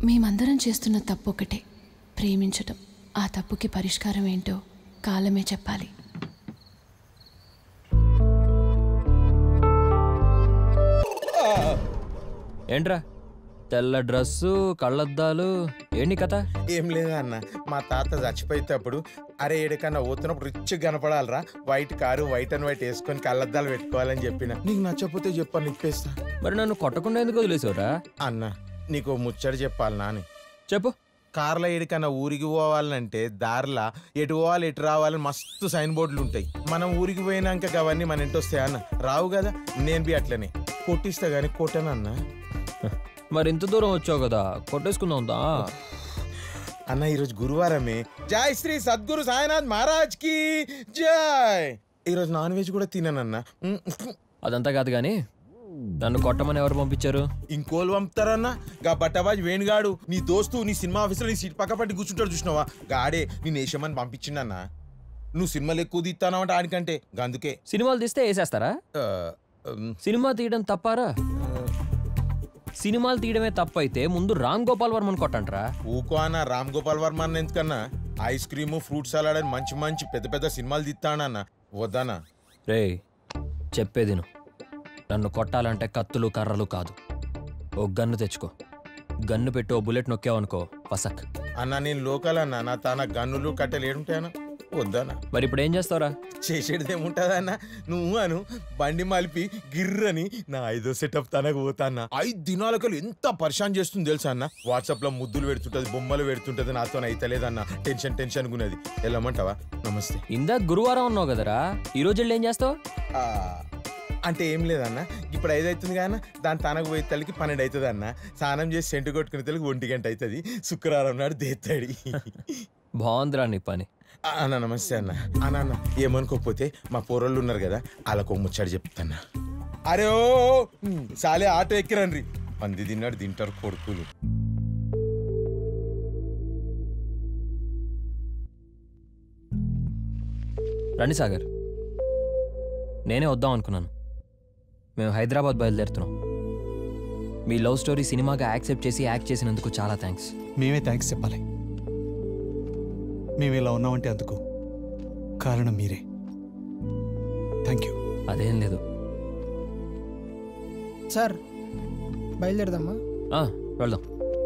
మేమందరం చేస్తున్న తప్పు ఒకటే, ప్రేమించటం. ఆ తప్పుకి పరిష్కారం ఏంటో కాలమే చెప్పాలి. ఏంట్రా తెల్ల డ్రెస్సు, కళ్ళద్దాలు, ఏంటి కథ? ఏం లేదా అన్న, మా తాత చచ్చిపోయేటప్పుడు అరే ఏడికన్నా పోతున్నప్పుడు రిచ్ కనపడాలరా, white car white and white వేసుకొని కళ్ళద్దాలు పెట్టుకోవాలని చెప్పిన. నీకు నచ్చపోతే చెప్పని నిప్పేస్తా. మరి నన్ను కొట్టకుండా ఎందుకు వదిలేసావురా? అన్న నీకు ముచ్చట చెప్పాలి నాని. చెప్పు. కార్లో ఏడికన్నా ఊరికి పోవాలంటే దారిలా ఎటు పోవాలి ఎటు రావాలని మస్తు సైన్ బోర్డులు ఉంటాయి. మనం ఊరికి పోయినాక అవన్నీ మన ఇంటి వస్తాయి అన్న, రావు కదా. నేను బి అట్లనే కొట్టిస్తా గానీ కొట్టనన్నా. మరి ఇంత దూరం వచ్చావు కదా, కొట్టేసుకుందా అన్న. ఈరోజు గురువారమే. జై శ్రీ సద్గురు సాయినాథ్ మహారాజ్ కి జై. ఈరోజు నాన్ వెజ్ కూడా తిననన్నా. అదంతా కాదు గాని నన్ను కొట్టమని ఎవరు పంపించారు? ఇంకోళ్ళు పంపుతారన్నా. గా బట్టబాజ్ వేణుగాడు నీ దోస్తు నీ సినిమా ఆఫీసులో నీ సీట్ పక్క పట్టి కూర్చుంటాడు చూసినావా, గాడే నేను వేసామని పంపించిండన్నా. నువ్వు సినిమాలు ఎక్కువ తీస్తానంటే ఆడికంటే అందుకే. సినిమాలు తీస్తే వేసేస్తారా? సినిమా తీయడం తప్పారా? సినిమాలు తీయడమే తప్పైతే ముందు రామ్ గోపాల్ వర్మని కొట్టంట్రా. ఊకో అన్న, రామ్ గోపాల్ వర్మ అన్న ఎందుకన్నా? ఐస్ క్రీము ఫ్రూట్ సలాడ్ అని మంచి మంచి పెద్ద పెద్ద సినిమాలు తీస్తానన్నా. వద్దనా? రే చెప్పేది నన్ను కొట్టాలంటే కత్తులు కర్రలు కాదు, ఓ గన్ను తెచ్చుకో. గన్ను పెట్టి ఓ బుల్లెట్ నొక్కావనుకో పసక్ అన్న. నేను లోకల్ అన్నా, నా తాన గన్నులు కట్టెలు ఏడుంటాయన్నా. వద్దనా? మరి ఇప్పుడు ఏం చేస్తావురా? చేసేది ఏముంటదన్నా, నువ్వు అను బండి మలిపి గిర్రని నా 5వ సెటప్ తనకు పోతాన్నా. 5 దినాలకు ఎంత పరిశాన్ చేస్తుంది తెలుసా అన్న. వాట్సాప్ లో ముద్దులు పెడుతుంటది, బొమ్మలు పెడుతుంటది, నాతో అయితలేదన్నా. టెన్షన్ గున్నది. వెళ్ళమంటావా? నమస్తే. ఇందాక గురువారం ఉన్నావు కదరా, ఈ రోజు వెళ్ళి ఏం చేస్తావు? అంటే ఏం లేదన్నా, ఇప్పుడు 5 అవుతుంది కానీ దాని తనకు పోయే తల్లికి 12 అవుతుంది అన్న. స్నానం చేసి సెంటు కొట్టుకునే తల్లికి 1 గంట అవుతుంది. శుక్రవారం నాడు దేత్తాడి. బాగుందిరా నీ పని. అన్న నమస్తే అన్న. అన్న ఏమనుకోకపోతే మా పోరళ్ళు ఉన్నారు కదా, వాళ్ళకు ముచ్చాడు చెప్తాన్నా. అరే ఓ సాలే ఆటో ఎక్కిరండ్రి, పంది తిన్నాడు తింటారు కొడుకులు. రండి సాగర్, నేనే వద్దాం అనుకున్నాను. మేము హైదరాబాద్ బయలుదేరుతున్నాం. మీ లవ్ స్టోరీ సినిమాగా యాక్సెప్ట్ చేసి యాక్ట్ చేసినందుకు చాలా థ్యాంక్స్. మేమే థ్యాంక్స్ చెప్పాలి. మేము ఇలా ఉన్నామంటే అందుకు కారణం మీరే. Thank you. అదేం లేదు సార్, బయలుదేరదామా? వెళ్దాం.